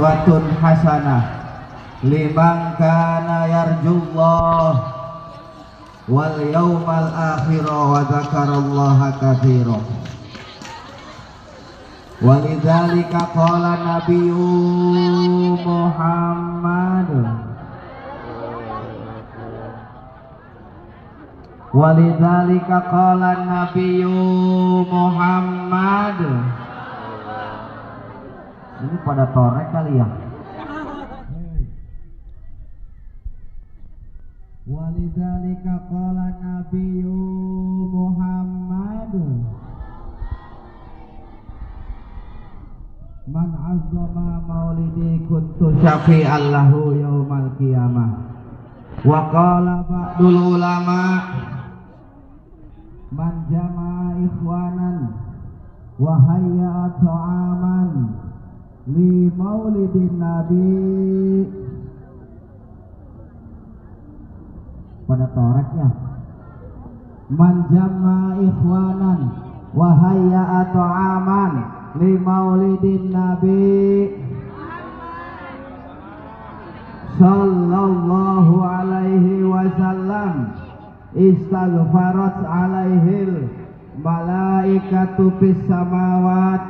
uswatun hasanah liman kana yarjullah wal yawmal akhir wa dzakarallaha katsira. Walidzalika qala nabiyyu Muhammad Walidzalika qala nabiyyu Muhammad. Ini pada torek kali ya. Walidzalika qala nabiyyu Muhammad man azzama maulidi kuntu syafi'an lahu yaumal qiyamah. Wa qala ba'dul ulama man jama'a ikhwanan wa hayya'a ta'aman li maulidin nabi. Pada toreknya man jama'a ikhwanan wa hayya'a ta'aman li maulidin nabi sallallahu alaihi wasallam istaghfarat alaihil malaikatu fis samawat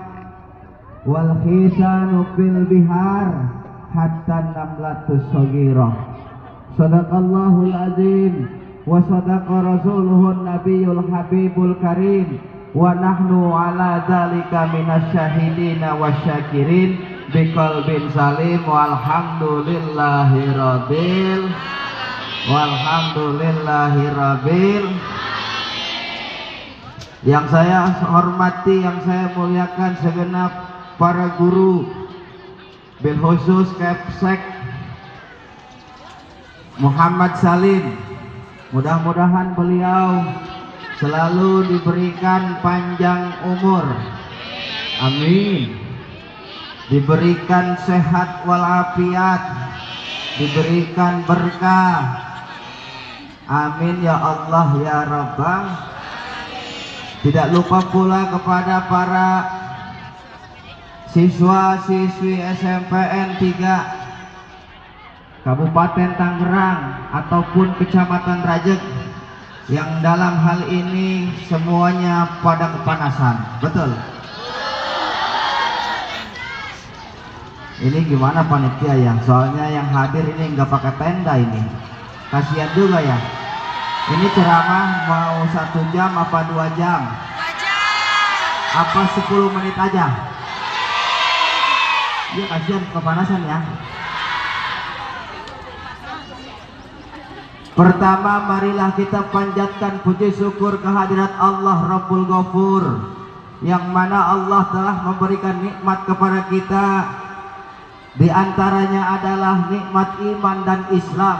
wal khisanu fil bihar hatta namlatus saghirah. Sadaqallahul azim wa sadaqa rasuluhun nabiyul habibul karim wa nahnu ala dzalika minasyahidina wasyakirin biqalbin salim walhamdulillahi rabbil. Yang saya hormati, yang saya muliakan segenap para guru, bil khusus Kepsek Muhammad Salim, mudah-mudahan beliau selalu diberikan panjang umur, amin, diberikan sehat walafiat, diberikan berkah, amin ya Allah ya Rabbah. Tidak lupa pula kepada para siswa-siswi SMPN 3 Kabupaten Tangerang ataupun Kecamatan Rajek yang dalam hal ini semuanya pada kepanasan, betul? Ini gimana panitia ya? Soalnya yang hadir ini nggak pakai tenda ini, kasihan juga ya. Ini ceramah mau 1 jam apa 2 jam? Apa 10 menit aja? Ya kasihan kepanasan ya. Pertama, marilah kita panjatkan puji syukur kehadirat Allah Rabbul Ghafur, yang mana Allah telah memberikan nikmat kepada kita. Di antaranya adalah nikmat iman dan Islam,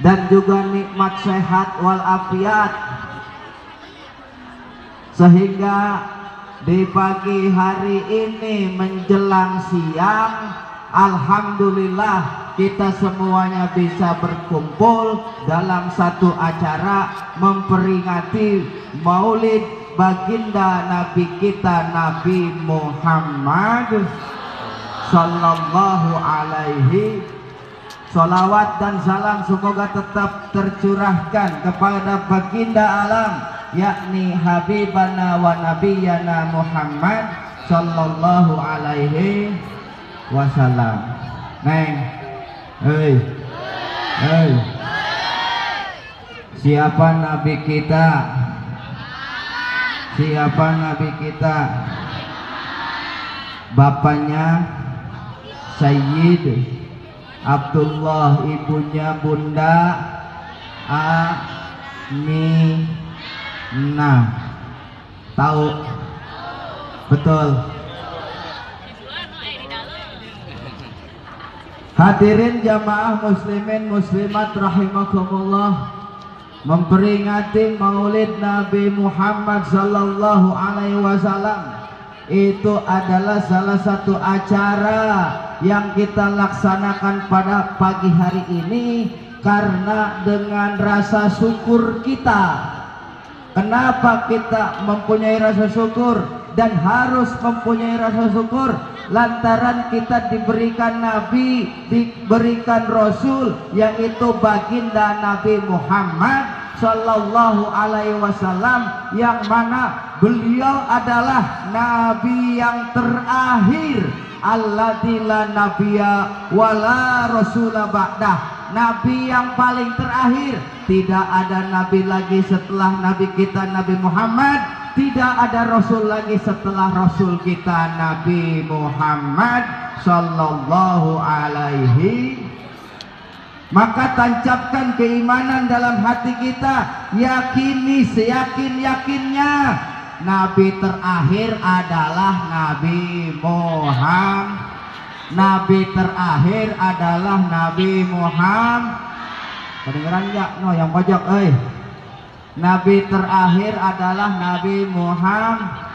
dan juga nikmat sehat walafiat, sehingga di pagi hari ini menjelang siang, alhamdulillah kita semuanya bisa berkumpul dalam satu acara memperingati maulid baginda Nabi kita Nabi Muhammad sallallahu alaihi. Salawat dan salam semoga tetap tercurahkan kepada baginda alam, yakni habibana wa nabiyana Muhammad sallallahu alaihi wasallam. Neng, hei, siapa nabi kita? Siapa nabi kita? Bapaknya Sayyid Abdullah, ibunya Bunda Aminah. Tahu? Betul. Hadirin jamaah muslimin muslimat rahimakumullah, memperingati maulid Nabi Muhammad sallallahu alaihi wasallam itu adalah salah satu acara yang kita laksanakan pada pagi hari ini karena dengan rasa syukur kita. Kenapa kita mempunyai rasa syukur dan harus mempunyai rasa syukur? lantaran kita diberikan nabi, diberikan rasul, yaitu baginda Nabi Muhammad Sallallahu Alaihi Wasallam, yang mana beliau adalah nabi yang terakhir, alladzi la nabiyya wala rasula ba'dah, nabi yang paling terakhir. Tidak ada nabi lagi setelah nabi kita Nabi Muhammad, tidak ada rasul lagi setelah rasul kita Nabi Muhammad Sallallahu Alaihi. Maka tancapkan keimanan dalam hati kita, yakini seyakin-yakinnya nabi terakhir adalah Nabi Muhammad. Nabi terakhir adalah Nabi Muhammad. Kedengeran enggak? No, yang pojok, nabi terakhir adalah Nabi Muhammad.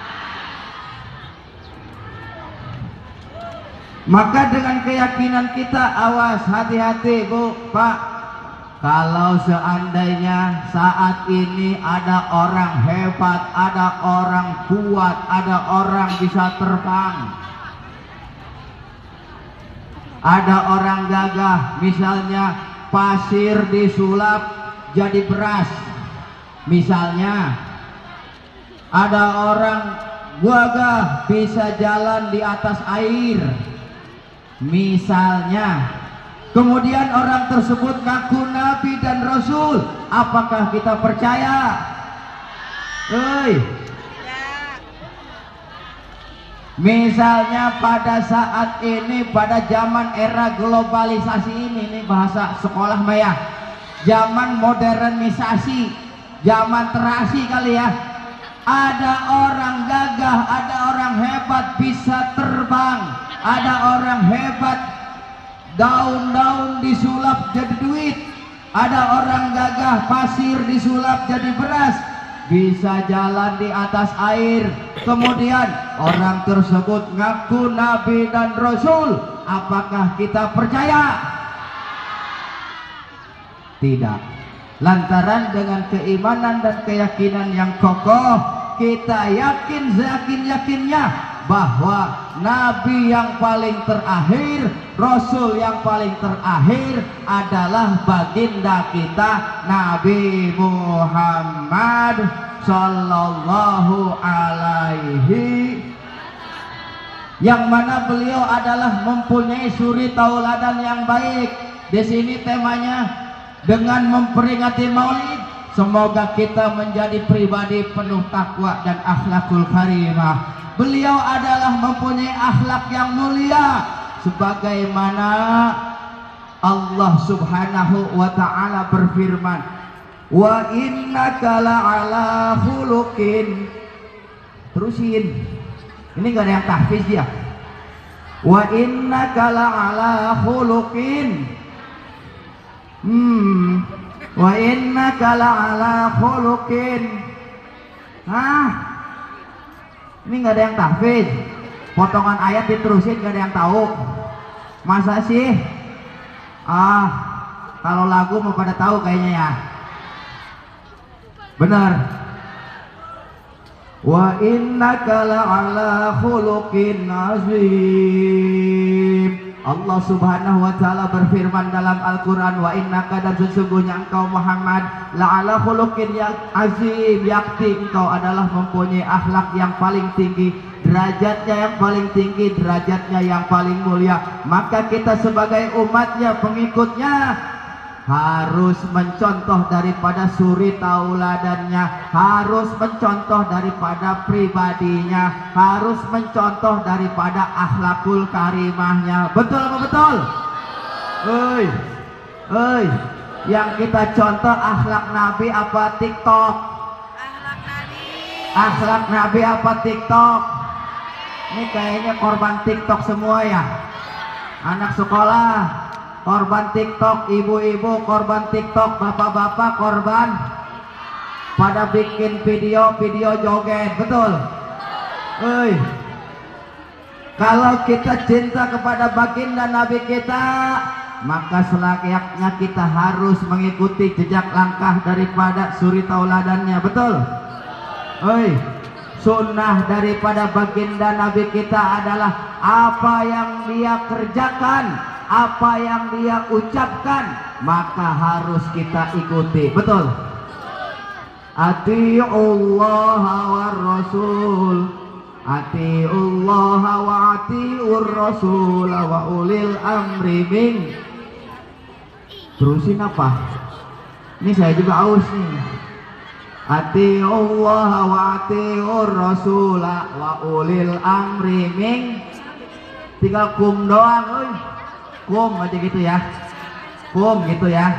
Maka dengan keyakinan kita, awas, hati-hati Bu, Pak. Kalau seandainya saat ini ada orang hebat, ada orang kuat, ada orang bisa terbang, ada orang gagah, misalnya pasir disulap jadi beras, misalnya ada orang gagah bisa jalan di atas air, misalnya, kemudian orang tersebut ngaku nabi dan rasul, apakah kita percaya? Misalnya pada saat ini, pada zaman era globalisasi ini bahasa sekolah maya, zaman modernisasi, zaman terasi kali ya, ada orang gagah, ada orang hebat bisa terbang, ada orang hebat daun-daun disulap jadi duit, ada orang gagah pasir disulap jadi beras, bisa jalan di atas air, kemudian orang tersebut ngaku nabi dan rasul, apakah kita percaya? Tidak. Lantaran dengan keimanan dan keyakinan yang kokoh, kita yakin seyakin-yakinnya bahwa nabi yang paling terakhir, rasul yang paling terakhir adalah baginda kita Nabi Muhammad Sallallahu Alaihi, yang mana beliau adalah mempunyai suri tauladan yang baik. Di sini temanya dengan memperingati Maulid, semoga kita menjadi pribadi penuh takwa dan akhlakul karimah. Beliau adalah mempunyai akhlak yang mulia, sebagaimana Allah Subhanahu wa ta'ala berfirman, wa innaka la'ala khuluqin. Terusin, ini gak ada yang tahfiz dia. Wa innaka la'ala khuluqin, wa innaka la'ala khuluqin. Ini nggak ada yang tahfiz, potongan ayat diterusin nggak ada yang tahu. Masa sih? Kalau lagu mau pada tahu kayaknya ya. Benar. Wa innaka la'ala khuluqin azim. Allah Subhanahu wa ta'ala berfirman dalam Al-Quran, wa innaka, dan sesungguhnya engkau Muhammad la'ala khuluqin yang azim, yakti engkau adalah mempunyai akhlak yang paling tinggi, derajatnya yang paling tinggi, derajatnya yang paling mulia. Maka kita sebagai umatnya, pengikutnya, harus mencontoh daripada suri tauladannya, harus mencontoh daripada pribadinya, harus mencontoh daripada akhlakul karimahnya. Betul apa betul? Yang kita contoh akhlak Nabi apa TikTok? Akhlak Nabi. Akhlak Nabi apa TikTok? Ini kayaknya korban TikTok semua ya. Anak sekolah korban TikTok, ibu-ibu korban TikTok, bapak-bapak korban pada bikin video joget. Betul? Kalau kita cinta kepada baginda Nabi kita, maka selayaknya kita harus mengikuti jejak langkah daripada suri tauladannya. Betul? Sunnah daripada baginda Nabi kita adalah apa yang dia kerjakan, apa yang dia ucapkan, maka harus kita ikuti. Betul? Atiullaha war rasul, atiullaha wa atiur rasul wa ulil amri min. Terusin apa? Ini saya juga aus nih. Atiullaha wa atiur rasul wa ulil amri min. Tinggal kum doang, euy. Kum aja gitu ya. Kum gitu ya.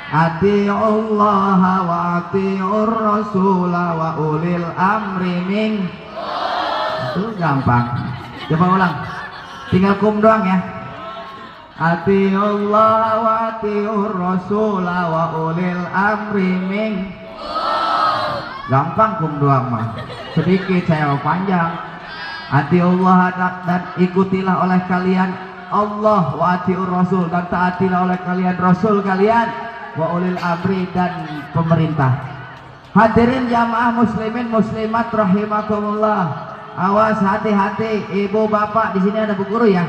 Atiullaha wa atiur rasul wa ulil amri min. Itu gampang. Coba ulang. Tinggal kum doang ya. Atiullaha wa atiur rasul wa ulil amri min. Gampang kum doang mah. Sedikit saya panjang. Atiullah dan ikutilah oleh kalian Allah, wa atiur rasul dan taatilah oleh kalian rasul kalian, wa ulil amri dan pemerintah. Hadirin jamaah muslimin muslimat rahimakumullah. Awas, hati-hati, ibu bapak di sini ada bu guru ya.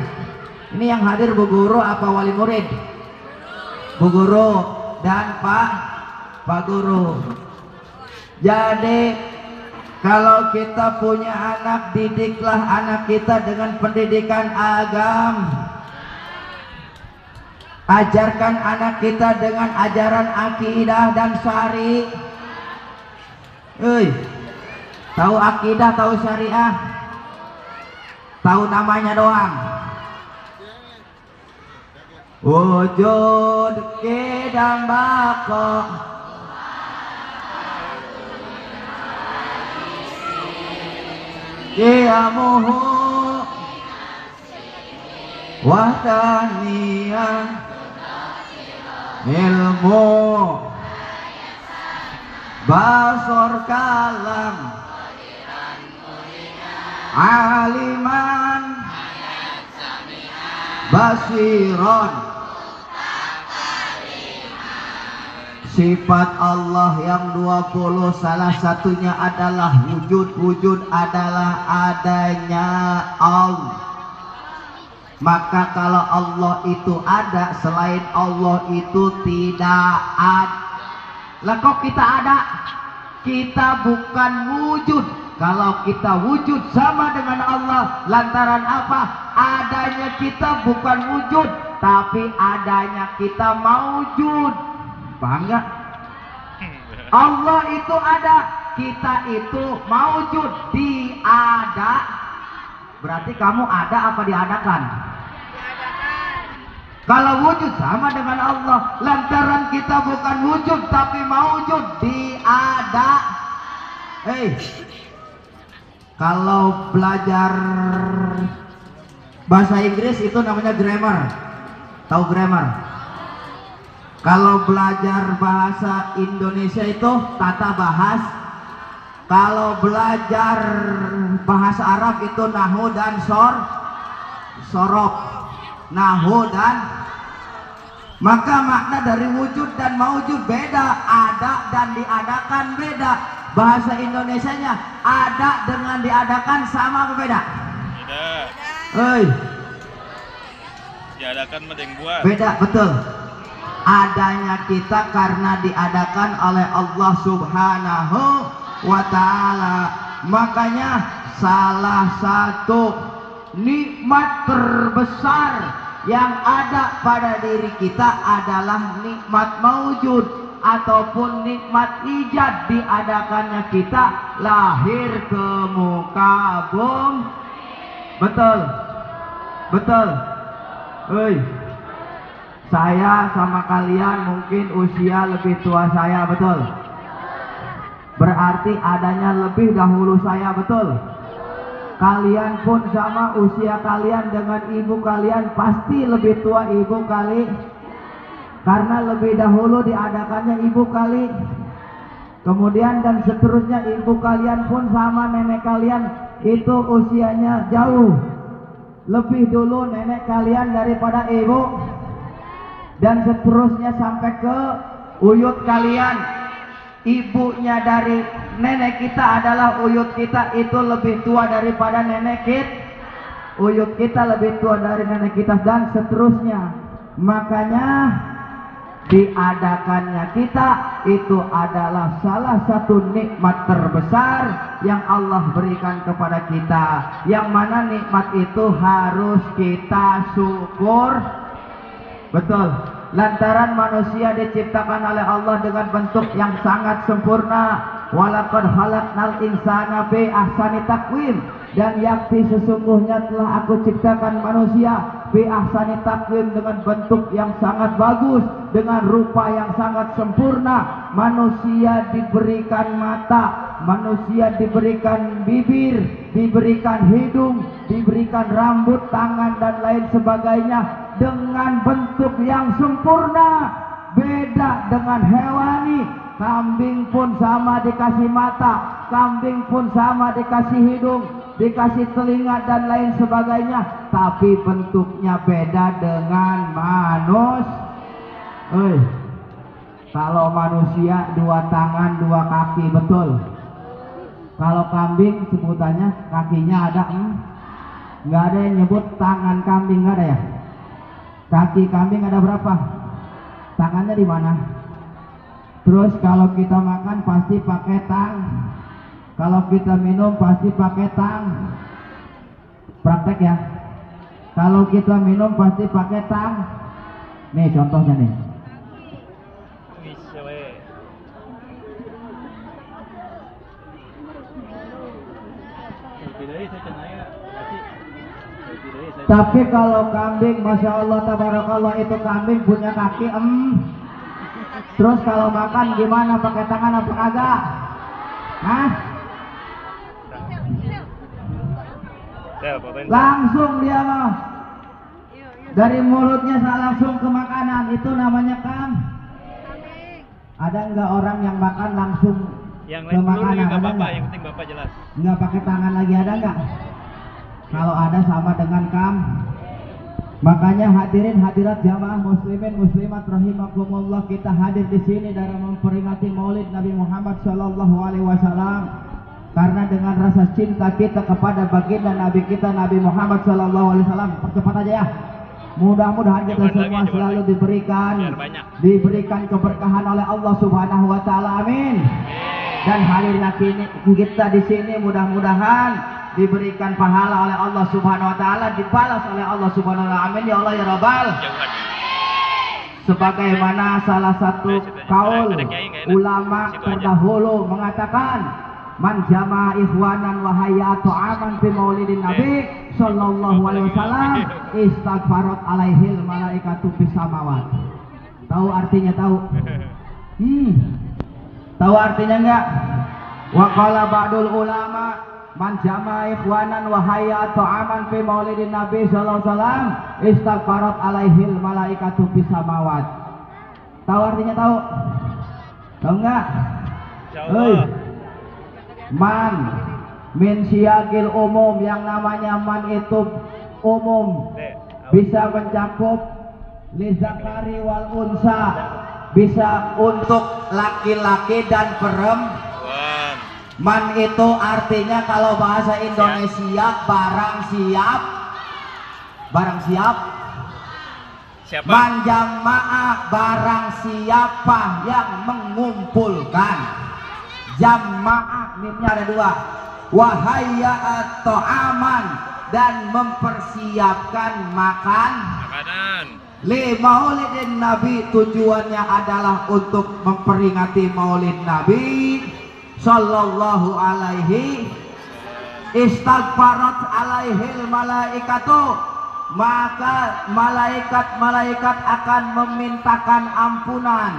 Ini yang hadir bu guru apa wali murid? Bu guru dan pak guru. Jadi kalau kita punya anak, didiklah anak kita dengan pendidikan agama. Ajarkan anak kita dengan ajaran akidah dan syari. Tahu akidah, tahu syariah, tahu namanya doang. Wujud kidam bako qiyamuhu wahdaniyah ilmu basor kalam aliman basiron. Sifat Allah yang 20 salah satunya adalah wujud. Wujud adalah adanya Allah. Maka kalau Allah itu ada, selain Allah itu tidak ada. Lah kok kita ada? Kita bukan wujud. Kalau kita wujud sama dengan Allah, lantaran apa? Adanya kita bukan wujud, tapi adanya kita maujud. Paham nggak? Allah itu ada, kita itu maujud, diada. Berarti kamu ada apa diadakan? Kalau wujud sama dengan Allah, lantaran kita bukan wujud tapi maujud, diada. Kalau belajar bahasa Inggris itu namanya grammar. Tahu grammar? Kalau belajar bahasa Indonesia itu tata bahasa. Kalau belajar bahasa Arab itu nahu dan sorok. Nahu dan, maka makna dari wujud dan maujud beda. Ada dan diadakan beda. Bahasa Indonesianya ada dengan diadakan sama apa beda? Beda. Diadakan mending buat. Beda, betul. Adanya kita karena diadakan oleh Allah Subhanahu wa ta'ala. Makanya salah satu nikmat terbesar yang ada pada diri kita adalah nikmat maujud ataupun nikmat ijad. Diadakannya kita lahir ke muka bumi. Betul? Betul? Saya sama kalian mungkin usia lebih tua saya, betul? Berarti adanya lebih dahulu saya, betul? Kalian pun sama, usia kalian dengan ibu kalian pasti lebih tua ibu kali, karena lebih dahulu diadakannya ibu kali. Kemudian dan seterusnya ibu kalian pun sama nenek kalian itu usianya jauh lebih dulu nenek kalian daripada ibu. Dan seterusnya sampai ke uyut kalian. ibunya dari nenek kita adalah uyut kita, itu lebih tua daripada nenek kita. Uyut kita lebih tua dari nenek kita, dan seterusnya. Makanya diadakannya kita itu adalah salah satu nikmat terbesar yang Allah berikan kepada kita, yang mana nikmat itu harus kita syukur. Betul, lantaran manusia diciptakan oleh Allah dengan bentuk yang sangat sempurna. Walaqad khalaqnal insana fi ahsani taqwim, dan yakti sesungguhnya telah aku ciptakan manusia fi ahsani taqwim, dengan bentuk yang sangat bagus, dengan rupa yang sangat sempurna. Manusia diberikan mata, manusia diberikan bibir, diberikan hidung, diberikan rambut, tangan dan lain sebagainya dengan bentuk yang sempurna. Beda dengan hewani. Kambing pun sama dikasih mata, kambing pun sama dikasih hidung, dikasih telinga dan lain sebagainya, tapi bentuknya beda dengan manusia. Kalau manusia 2 tangan 2 kaki, betul. Kalau kambing sebutannya kakinya ada, nggak ada yang nyebut tangan kambing, nggak ada ya. Kaki kambing ada berapa? Tangannya di mana? Terus kalau kita makan pasti pakai tang, kalau kita minum pasti pakai tang. Praktek ya. Kalau kita minum pasti pakai tang. Nih contohnya nih. Tapi kalau kambing, masya Allah tabarakallah, itu kambing punya kaki Terus kalau makan gimana, pakai tangan apa kagak? Hah? Langsung dia mah dari mulutnya langsung ke makanan, itu namanya Ada nggak orang yang makan langsung yang ke makanan? Ada Bapak, yang penting Bapak jelas. Nggak pakai tangan lagi, ada nggak? Kalau ada sama dengan Makanya hadirin hadirat jamaah muslimin muslimat rahimakumullah, kita hadir di sini dalam memperingati Maulid Nabi Muhammad sallallahu alaihi wasallam karena dengan rasa cinta kita kepada baginda Nabi kita Nabi Muhammad sallallahu alaihi wasallam. Percepat aja ya. Mudah-mudahan kita semua selalu diberikan keberkahan oleh Allah Subhanahu wa taala. Amin. Dan hadirin kita di sini mudah-mudahan diberikan pahala oleh Allah Subhanahu wa taala, dibalas oleh Allah Subhanahu wa taala. Amin ya Allah ya Rabbal. Sebagaimana salah satu kaul ulama terdahulu mengatakan, man jama ikhwanan wa hayatu aman fi maulidin nabi sallallahu alaihi wasallam istaghfarat alaihil malaikatu bis samawat. Tahu artinya? Tahu artinya enggak? Wa qala ba'dul ulama man jama ikhwanan wa hayatu aman fi maulidin nabi sallallahu alaihi wasallam istaghfarat alaihil malaikatu bis samawat. Tahu artinya? Tahu enggak? Man min siyagil umum, yang namanya man itu umum, bisa mencakup li zakari wal unsa, bisa untuk laki-laki dan perempuan. Man itu artinya kalau bahasa Indonesia barang siap. Siapa? Man jamaah, barang siapa yang mengumpulkan. Jamaah mimnya ada 2. Wahaya atau aman, dan mempersiapkan makanan. Li maulidin nabi, tujuannya adalah untuk memperingati maulid Nabi sallallahu alaihi. Istaghfarat alaihil malaikatu, maka malaikat akan memintakan ampunan.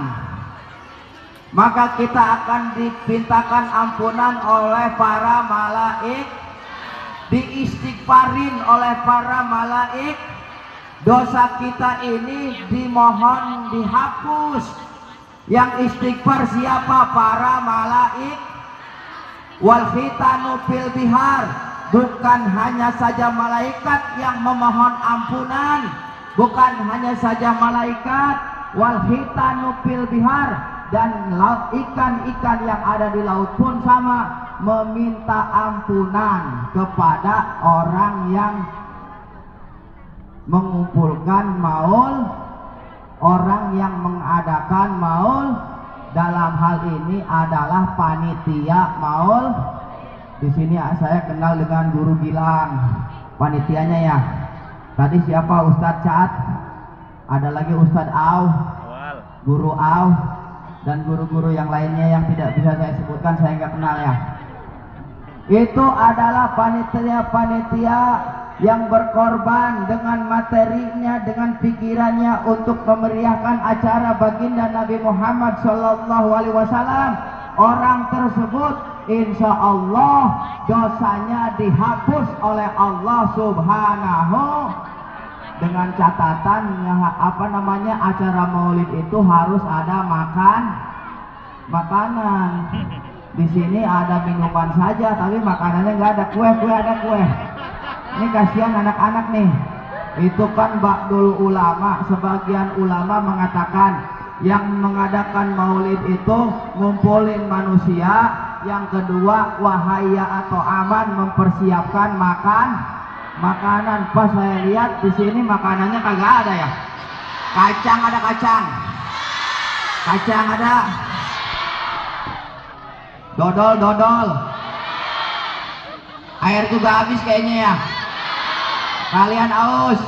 Maka kita akan dipintakan ampunan oleh para malaik, diistighfarin oleh para malaik. Dosa kita ini dimohon dihapus. Yang istighfar siapa? Para malaik. Wal khitanu fil bihar, bukan hanya saja malaikat yang memohon ampunan, bukan hanya saja malaikat. Wal khitanu fil bihar, dan ikan-ikan yang ada di laut pun sama, meminta ampunan kepada orang yang mengumpulkan maul, orang yang mengadakan maul. Dalam hal ini adalah panitia maul. Di sini saya kenal dengan Guru Gilang, panitianya ya. Tadi siapa? Ustadz Caat, ada lagi Ustadz Au, Guru Au, dan guru-guru yang lainnya yang tidak bisa saya sebutkan, saya nggak kenal ya. Itu adalah panitia-panitia yang berkorban dengan materinya, dengan pikirannya untuk memeriahkan acara baginda Nabi Muhammad SAW. Orang tersebut insya Allah dosanya dihapus oleh Allah Subhanahu, dengan catatan acara maulid itu harus ada makanan. Di sini ada minuman saja, tapi makanannya nggak ada. Kue ada kue. Ini kasihan anak-anak nih. Itu kan ba'dul ulama. Sebagian ulama mengatakan yang mengadakan maulid itu ngumpulin manusia. Yang kedua, wahaya atau aman, mempersiapkan makanan. Pas saya lihat di sini makanannya kagak ada ya. Kacang ada, kacang ada, dodol, air juga habis kayaknya ya. Kalian aus,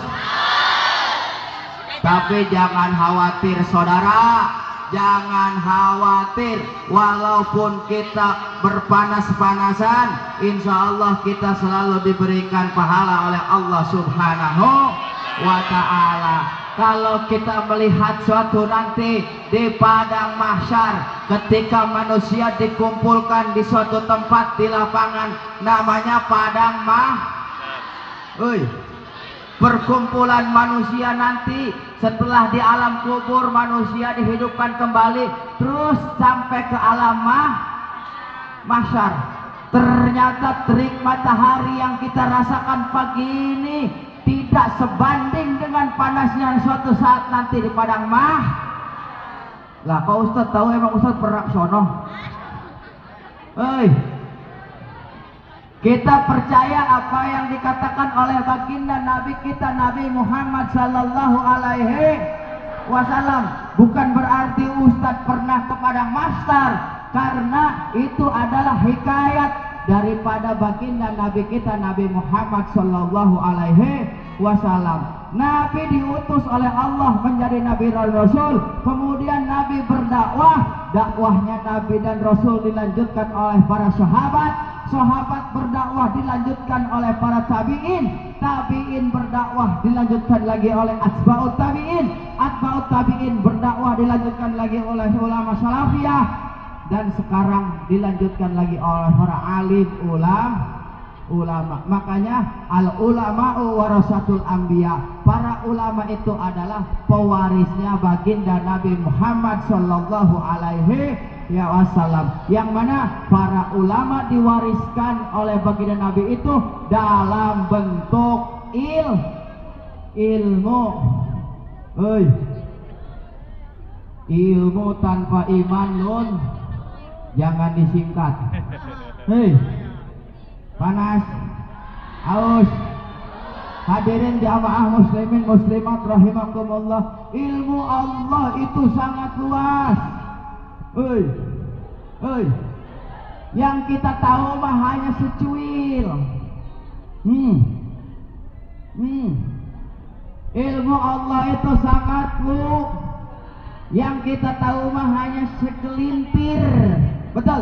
tapi jangan khawatir saudara, jangan khawatir. Walaupun kita berpanas-panasan, insya Allah kita selalu diberikan pahala oleh Allah Subhanahu wa ta'ala. Kalau kita melihat suatu nanti di padang mahsyar, ketika manusia dikumpulkan di suatu tempat di lapangan, namanya padang perkumpulan manusia nanti. Setelah di alam kubur manusia dihidupkan kembali, terus sampai ke alam mahsyar. Ternyata terik matahari yang kita rasakan pagi ini tidak sebanding dengan panasnya suatu saat nanti di padang Lah Pak Ustadz tahu, emang Ustadz pernah sono? Kita percaya apa yang dikatakan oleh baginda Nabi kita Nabi Muhammad Sallallahu Alaihi Wasallam. Bukan berarti Ustadz pernah ke padang mahsyar, karena itu adalah hikayat daripada baginda Nabi kita Nabi Muhammad Sallallahu Alaihi Wasallam. Nabi diutus oleh Allah menjadi Nabi dan Rasul, kemudian Nabi berdakwah. Dakwahnya Nabi dan Rasul dilanjutkan oleh para sahabat berdakwah dilanjutkan oleh para tabi'in berdakwah dilanjutkan lagi oleh atba'ut tabi'in berdakwah dilanjutkan lagi oleh ulama salafiyah, dan sekarang dilanjutkan lagi oleh para alim ulama. Makanya al ulama'u warasatul anbiya. Para ulama itu adalah pewarisnya baginda Nabi Muhammad Sallallahu Alaihi Wasallam, yang mana para ulama diwariskan oleh baginda Nabi itu dalam bentuk ilmu. Ilmu tanpa iman nun jangan disingkat. Panas, aus. Hadirin jamaah muslimin muslimat rahimakumullah, ilmu Allah itu sangat luas. Yang kita tahu mah hanya secuil. Ilmu Allah itu sangat luas. Yang kita tahu mah hanya segelintir. Betul?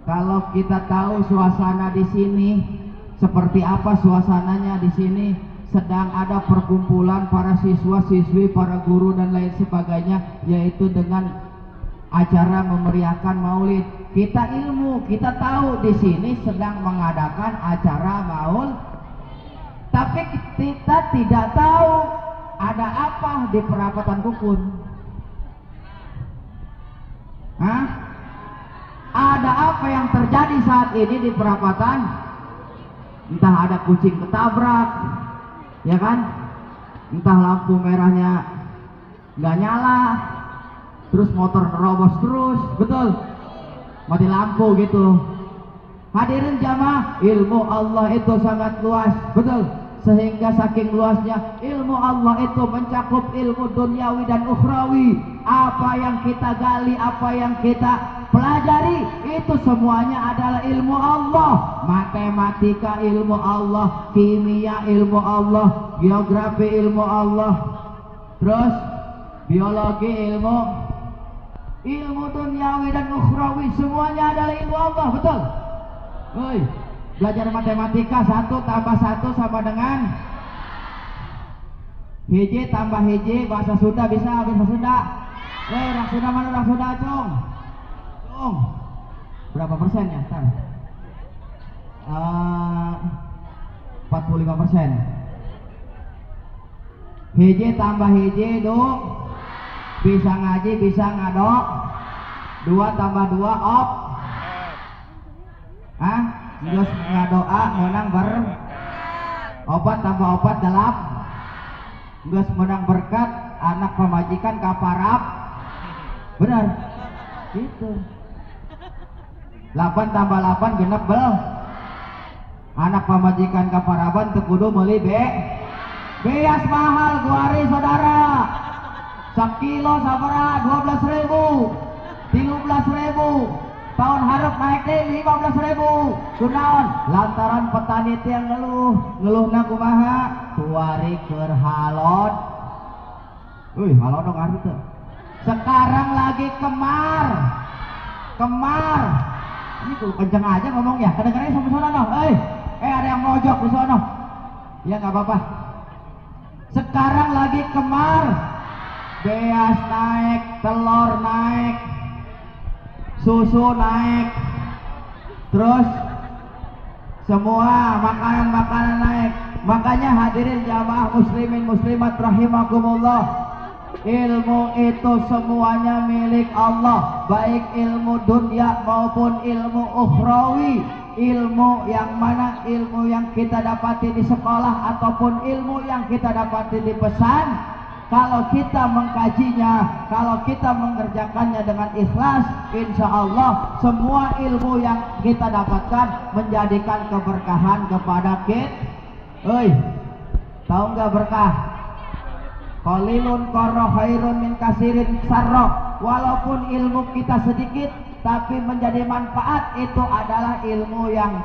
Kalau kita tahu suasana di sini seperti apa suasananya di sini, sedang ada perkumpulan para siswa-siswi, para guru dan lain sebagainya, yaitu dengan acara memeriahkan maulid. Kita ilmu, kita tahu di sini sedang mengadakan acara maulid, tapi kita tidak tahu ada apa di perapatan Kukun. Ada apa yang terjadi saat ini di perapatan? Entah ada kucing ketabrak, ya kan? Entah lampu merahnya nggak nyala, terus motor nerobos terus, betul, mati lampu gitu. Hadirin jamaah, ilmu Allah itu sangat luas, betul, sehingga saking luasnya ilmu Allah itu mencakup ilmu duniawi dan ukhrawi. Apa yang kita gali, apa yang kita pelajari, itu semuanya adalah ilmu Allah. Matematika ilmu Allah, kimia ilmu Allah, geografi ilmu Allah, terus biologi ilmu duniawi dan ukhrawi, semuanya adalah ilmu Allah, betul. Woi, belajar matematika 1 tambah 1 sama dengan hiji tambah hiji, bahasa Sunda bisa, bahasa Sunda. Orang Sunda mana orang Sunda, Cung? Cung, berapa persen ya? 45%. Hiji tambah hiji, bisa ngaji, bisa ngadok. 2 tambah 2, op. Terus ngadoa menang opat tambah opat 8. Terus menang berkat anak pemajikan kaparap. Benar gitu. 8 tambah 8 genep bel. Anak pemajikan kaparaban tekudu meuli beas mahal guari saudara. Sakilo sabaraha 12.000, 13.000. Tahun harap naik deh 15.000. Kunaon? Lantaran petani teh yang ngeluhna kumaha? Tuari keur halon. Halon dong hari teh. Sekarang lagi kemar. Ini tuh kenceng aja ngomong ya. Kadang-kadang sampai sana noh. Ada yang mojok di sono. Ya nggak apa-apa. Sekarang lagi kemar. Beas naik, telur naik, susu naik, terus semua makanan-makanan naik. Makanya hadirin jamaah muslimin muslimat rahimakumullah, ilmu itu semuanya milik Allah, baik ilmu dunia maupun ilmu ukhrawi. Ilmu yang mana? Ilmu yang kita dapati di sekolah ataupun ilmu yang kita dapati di pesan. Kalau kita mengkajinya, kalau kita mengerjakannya dengan ikhlas, insya Allah semua ilmu yang kita dapatkan menjadikan keberkahan kepada kita. Tahu nggak berkah? Qalilun qarra khairun min kasirin sarra. Walaupun ilmu kita sedikit, tapi menjadi manfaat, itu adalah ilmu yang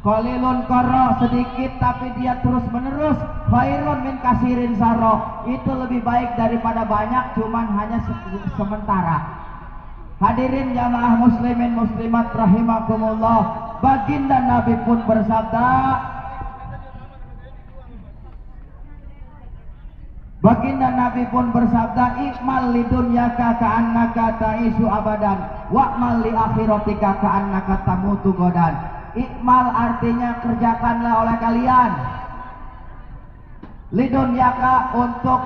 Qalilun qarra, sedikit tapi dia terus menerus, khairun min kasirin sarra, itu lebih baik daripada banyak cuman hanya sementara. Hadirin jamaah muslimin muslimat rahimakumullah, baginda Nabi pun bersabda, ikmal lidunyaka ka'annaka ta'isu abadan wa'mal li akhiratika ka'annaka tamutu godan. Ikmal artinya kerjakanlah oleh kalian, lidunyaka untuk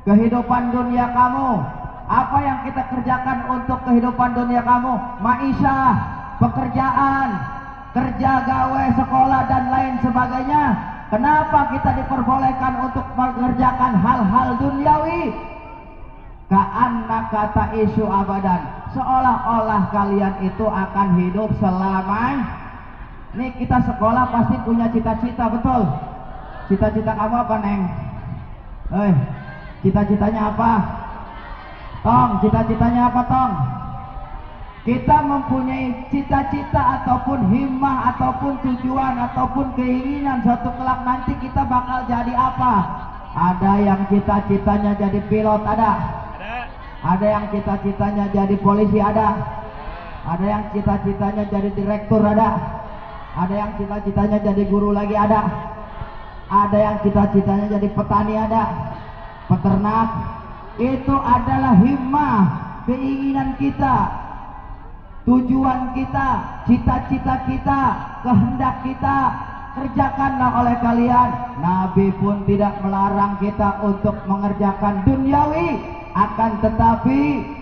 kehidupan dunia kamu. Apa yang kita kerjakan untuk kehidupan dunia kamu? Ma'isyah, pekerjaan, kerja, gawe, sekolah dan lain sebagainya. Kenapa kita diperbolehkan untuk mengerjakan hal-hal duniawi? Ka'annaka ta'isu abadan, seolah-olah kalian itu akan hidup selamanya. Nih kita sekolah pasti punya cita-cita, betul? Cita-cita kamu apa, Neng? Cita-citanya apa? Tong, cita-citanya apa, Tong? Kita mempunyai cita-cita ataupun himmah ataupun tujuan ataupun keinginan suatu kelak nanti kita bakal jadi apa? Ada yang cita-citanya jadi pilot, ada yang cita-citanya jadi polisi, ada yang cita-citanya jadi direktur, ada yang cita-citanya jadi guru lagi, ada yang cita-citanya jadi petani, ada peternak. Itu adalah himmah, keinginan kita, tujuan kita, cita-cita kita, kehendak kita. Kerjakanlah oleh kalian. Nabi pun tidak melarang kita untuk mengerjakan duniawi, akan tetapi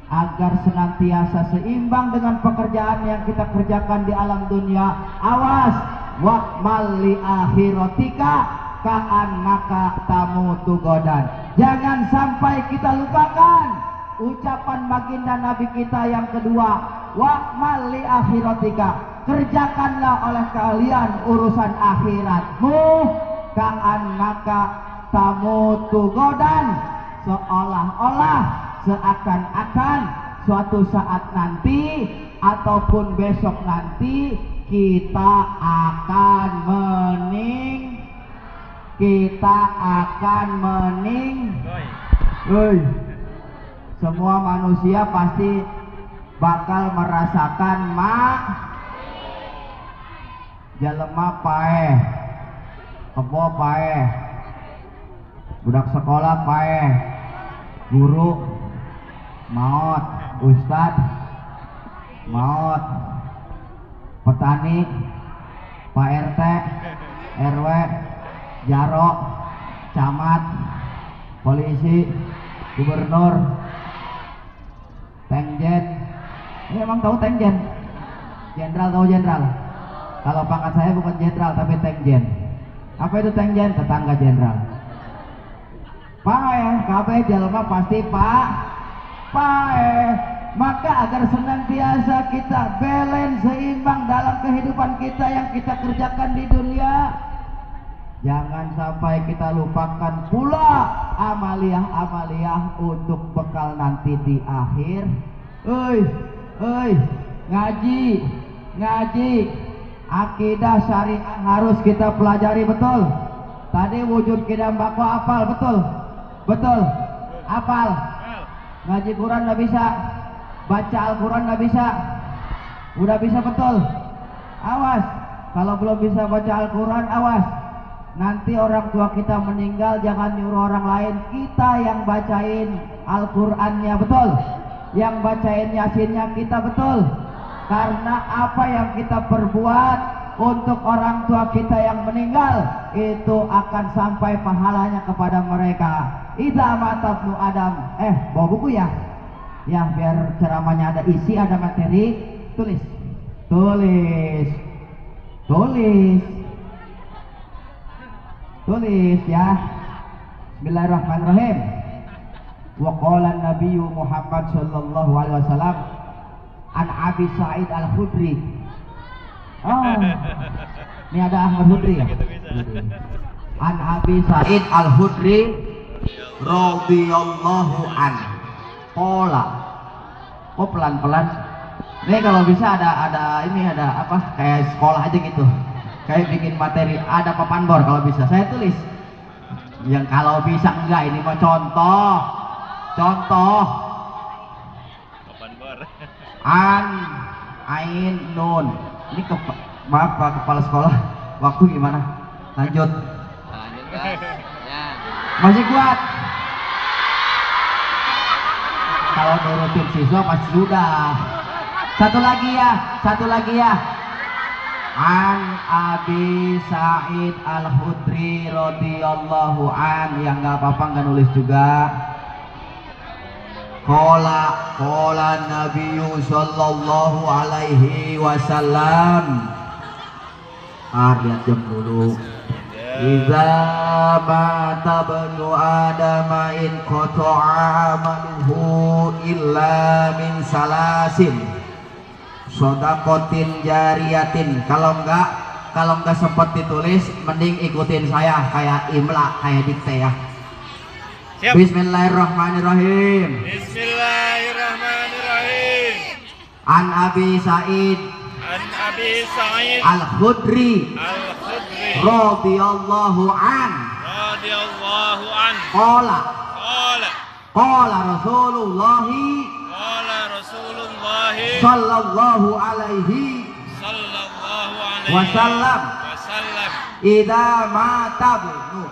agar senantiasa seimbang dengan pekerjaan yang kita kerjakan di alam dunia. Awas, wa mali akhiratika ka'annaka tamutu godan. Jangan sampai kita lupakan ucapan baginda Nabi kita yang kedua, wa mali akhiratika, kerjakanlah oleh kalian urusan akhiratmu ka'annaka tamutu godan, seolah-olah seakan-akan suatu saat nanti ataupun besok nanti kita akan mening. Semua manusia pasti bakal merasakan jelema paeh, kebo paeh, budak sekolah paeh, guru maut, ustad maut, petani, Pak RT, RW, Jarok, camat, polisi, gubernur, tengjen. Ini emang tahu tengjen? Jenderal, tahu jenderal? Kalau pangkat saya bukan jenderal tapi tengjen. Apa itu tengjen? Tetangga jenderal. Pae, kabeh jelema pasti pae. Maka agar senantiasa kita balance, seimbang dalam kehidupan kita yang kita kerjakan di dunia, jangan sampai kita lupakan pula amaliyah-amaliyah untuk bekal nanti di akhir. Ngaji akidah syariah harus kita pelajari betul. Tadi wujud kidam bako apal betul apal. Ngaji Quran nggak bisa, baca Al-Quran nggak bisa. Udah bisa betul, awas kalau belum bisa baca Al-Quran, awas nanti orang tua kita meninggal jangan nyuruh orang lain, kita yang bacain Al-Qurannya betul, yang bacain Yasinnya kita betul. Karena apa yang kita perbuat untuk orang tua kita yang meninggal itu akan sampai pahalanya kepada mereka. Idza matabnu Adam, bawa buku ya biar ceramahnya ada isi, ada materi. Tulis ya. Bismillahirrahmanirrahim. Wa qala an-nabiyyu Muhammad sallallahu alaihi wasallam an Abi Sa'id Al-Khudri. Ini ada Ahmad Khudri ya. An Abi Sa'id Al-Khudri radhiyallahu anhu. Pola. Oh pelan-pelan. Ini kalau bisa ada apa kayak sekolah aja gitu. Kayak bikin materi, ada papan bor kalau bisa. Saya tulis. Yang kalau bisa enggak, ini mah contoh. Papan bor. An ain nun. Ini maaf Pak Kepala Sekolah. Waktu gimana? Lanjut. Ya. Masih kuat. Kalau nurutin siswa pasti sudah. Satu lagi ya. An Abi Sa'id Al-Khudri radhiyallahu an, yang nggak apa-apa nggak nulis juga. Qala Nabiyyu sallallahu alaihi wasallam. Lihat jam dulu. Iza mata banu Adam in qata'a amaluhu illa min salasin shadaqatin jariyatin. Kalau enggak sempat ditulis, mending ikutin saya kayak imla, kayak dikte ya. Siap. Bismillahirrahmanirrahim. An Abi Sa'id Al-Khudri radhiyallahu an. Qala Rasulullah sallallahu alaihi wasallam. Idza mata ibnu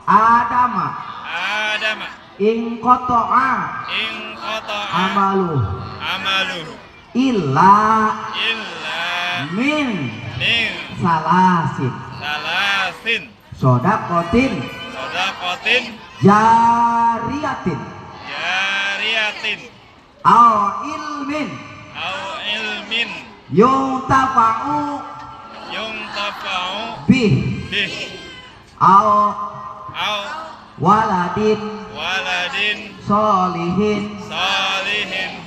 Adama in qata'a amaluhu illa min salasin shadaqatin jariyatin au ilmin yung tafa'u bih au waladin solihin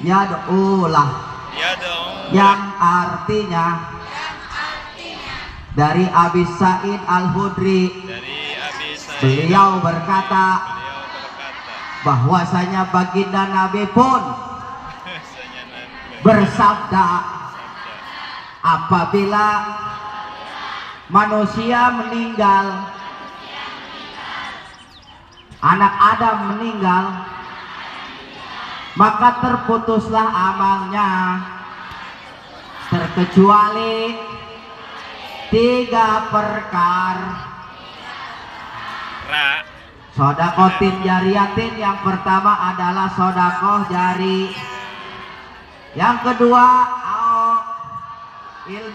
yad'ulah, yang artinya dari Abi Sa'id Al-Khudri, beliau berkata bahwasanya baginda Nabi pun bersabda, apabila manusia meninggal, anak Adam meninggal, maka terputuslah amalnya terkecuali 3 perkara. Sodakotin jariyatin, yang pertama adalah sodakoh jari, yang kedua ilmu